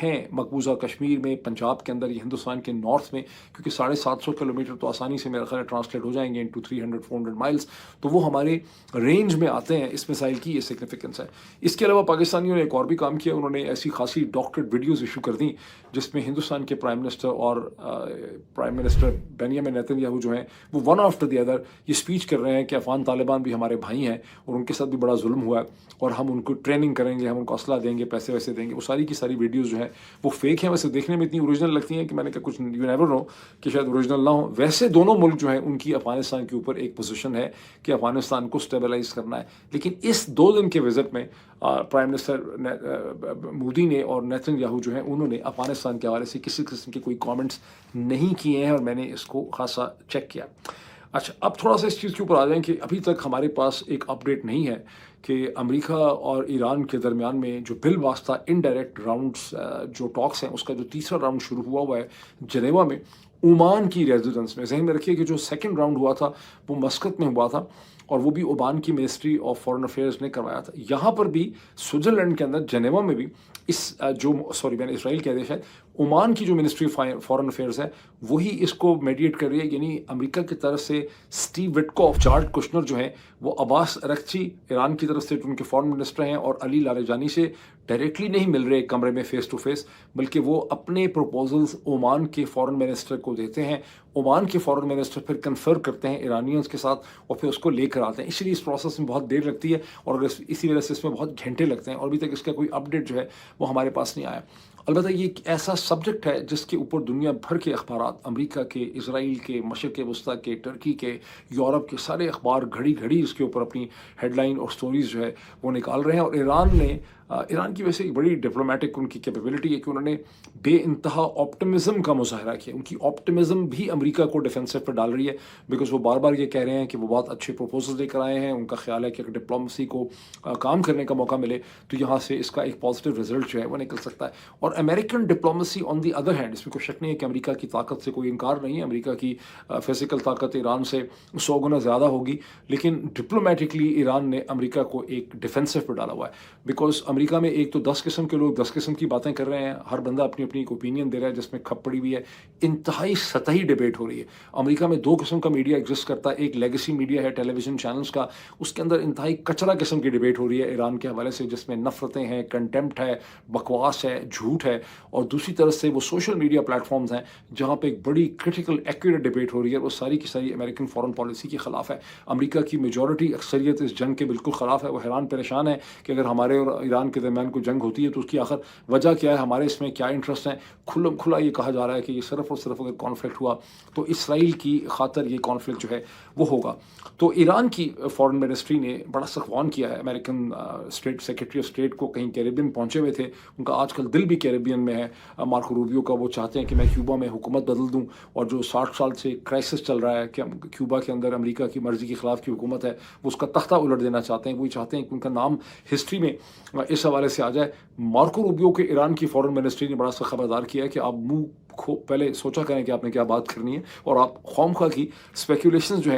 ہیں مقبوضہ کشمیر میں، پنجاب کے اندر یا ہندوستان کے نارتھ میں، کیونکہ 750 کلومیٹر تو آسانی سے میرا خیال ہے ٹرانسلیٹ ہو جائیں گے انٹو 300-400 مائلس، تو وہ ہمارے رینج میں آتے ہیں. اس مسائل کی یہ سگنیفیکنس ہے. اس کے علاوہ پاکستانیوں نے ایک اور بھی کام کیا، انہوں نے ایسی خاصی ڈاکٹرڈ ویڈیوز ایشو کر دیں جس میں ہندوستان کے پرائم منسٹر اور prime minister Binyamin Nitin Yahoo جو ہیں وہ ون آفٹر دی ادر یہ اسپیچ کر رہے ہیں کہ افغان طالبان بھی ہمارے بھائی ہیں اور ان کے ساتھ بھی بڑا ظلم ہوا ہے اور ہم ان کو ٹریننگ کریں گے، ہم ان کو اسلحہ دیں گے، پیسے ویسے دیں گے. وہ ساری کی ساری ویڈیوز جو ہیں وہ فیک ہیں، ویسے دیکھنے میں اتنی اوریجنل لگتی ہیں کہ میں نے کہا کچھ یو نیور نو کہ شاید اوریجنل نہ ہو. ویسے دونوں ملک جو ہیں ان کی افغانستان کے اوپر ایک پوزیشن ہے کہ افغانستان کو اسٹیبلائز کرنا ہے. لیکن اس 2 دن کے وزٹ میں پرائم منسٹر مودی نے اور نیتن یاہو جو ہیں انہوں نے افغانستان کے حوالے سے کسی قسم کے کوئی کامنٹس نہیں کیے ہیں، اور میں نے اس کو خاصا چیک کیا. اچھا، اب تھوڑا سا اس چیز کے اوپر آ جائیں کہ ابھی تک ہمارے پاس ایک اپڈیٹ نہیں ہے کہ امریکہ اور ایران کے درمیان میں جو بل واسطہ انڈائریکٹ راؤنڈس جو ٹاکس ہیں اس کا جو تیسرا راؤنڈ شروع ہوا ہے جنیوا میں عمان کی ریزیڈنس میں. ذہن میں رکھیے کہ جو سیکنڈ راؤنڈ ہوا تھا وہ مسقط میں ہوا تھا اور وہ بھی عمان کی منسٹری آف فارن افیئرز نے کروایا تھا. یہاں پر بھی سوئٹزرلینڈ کے اندر جنیوا میں بھی اس جو میں نے اسرائیل کہہ دیا شاید، عمان کی جو منسٹری فارن افیئرز ہے وہی اس کو میڈیٹ کر رہی ہے. یعنی امریکہ کی طرف سے اسٹیو وٹکوف، جارج کشنر جو ہیں وہ عباس اراغچی ایران کی طرف سے جو ان کے فارن منسٹر ہیں اور علی لاریجانی سے ڈائریکٹلی نہیں مل رہے ایک کمرے میں فیس ٹو فیس، بلکہ وہ اپنے پروپوزلز عمان کے فارن منسٹر کو دیتے ہیں. عمان کے فارن منسٹر پھر کنفر کرتے ہیں ایرانینز کے ساتھ اور پھر اس کو لے کر آتے ہیں. اس لیے اس پروسیس میں بہت دیر لگتی ہے اور اسی وجہ سے اس میں بہت گھنٹے لگتے ہیں اور ابھی تک اس کا کوئی اپڈیٹ جو ہے وہ ہمارے پاس نہیں آیا. البتہ یہ ایک ایسا سبجیکٹ ہے جس کے اوپر دنیا بھر کے اخبارات، امریکہ کے، اسرائیل کے، مشرق وسطیٰ کے، ترکی کے، یورپ کے سارے اخبار گھڑی گھڑی اس کے اوپر اپنی ہیڈ لائن اور سٹوریز جو ہے وہ نکال رہے ہیں. اور ایران کی ویسے ایک بڑی ڈپلومیٹک ان کی کیپیبلٹی ہے کہ انہوں نے بے انتہا آپٹمزم کا مظاہرہ کیا. ان کی آپٹمزم بھی امریکہ کو ڈیفینسو پر ڈال رہی ہے، بیکاز وہ بار بار یہ کہہ رہے ہیں کہ وہ بہت اچھے پروپوزل لے کر آئے ہیں. ان کا خیال ہے کہ اگر ڈپلومسی کو کام کرنے کا موقع ملے تو یہاں سے اس کا ایک پازیٹیو رزلٹ جو ہے وہ نکل سکتا ہے. اور American diplomacy on the other hand, اس میں کوئی شک نہیں ہے کہ امریکہ کی طاقت سے کوئی انکار نہیں ہے، امریکہ کی فزیکل طاقت ایران سے 100 گنا زیادہ ہوگی، لیکن ڈپلومیٹکلی ایران نے امریکہ کو ایک ڈیفینسو پر ڈالا ہوا ہے. بیکاز امریکہ میں ایک تو 10 قسم کے لوگ 10 قسم کی باتیں کر رہے ہیں، ہر بندہ اپنی اپنی ایک اوپینین دے رہا ہے جس میں کھپ پڑی ہوئی ہے. انتہائی سطحی ڈیبیٹ ہو رہی ہے. امریکہ میں 2 قسم کا میڈیا ایگزسٹ کرتا ہے، ایک لیگیسی میڈیا ہے ٹیلی ویژن چینلز کا، اس کے اندر انتہائی کچرا قسم کی ڈیبیٹ ہو رہی ہے ایران کے حوالے سے، جس میں نفرتیں ہیں، کنٹمپٹ ہے، بکواس ہے، جھوٹ ہے. اور دوسری طرف سے وہ سوشل میڈیا پلیٹ فارمز ہیں جہاں پہ ایک بڑی کرٹیکل ایکوریٹ ڈیبیٹ ہو رہی ہے. وہ ساری کی ساری امریکن فارن پالیسی کے خلاف ہے. امریکہ کی میجورٹی اکثریت اس جنگ کے بالکل خلاف ہے. وہ حیران پریشان ہے کہ اگر ہمارے اور ایران کے درمیان کوئی جنگ ہوتی ہے تو اس کی آخر وجہ کیا ہے، ہمارے اس میں کیا انٹرسٹ ہیں. کھلا یہ کہا جا رہا ہے کہ یہ صرف اور صرف اگر کانفلکٹ ہوا تو اسرائیل کی خاطر یہ کانفلکٹ جو ہے وہ ہوگا. تو ایران کی فارن منسٹری نے بڑا سخوان کیا ہے American state secretary of state کو، کہیں کیریبین پہنچے ہوئے تھے. ان کا آج کل دل بھی کیریبین میں ہے، مارکو روبیو کا. وہ چاہتے ہیں کہ میں کیوبا میں حکومت بدل دوں، اور جو 60 سال سے کرائسس چل رہا ہے کہ کیوبا کے اندر امریکہ کی مرضی کے خلاف کی حکومت ہے، وہ اس کا تختہ الٹ دینا چاہتے ہیں. وہی چاہتے ہیں کہ ان کا نام ہسٹری میں اس حوالے سے آ جائے. مارکو روبیو کے ایران کی فارن منسٹری نے بڑا سا خبردار کیا ہے کہ آپ منہ پہلے سوچا کریں کہ آپ نے کیا بات کرنی ہے، اور آپ خواہ مخواہ کی اسپیکولیشنز جو ہیں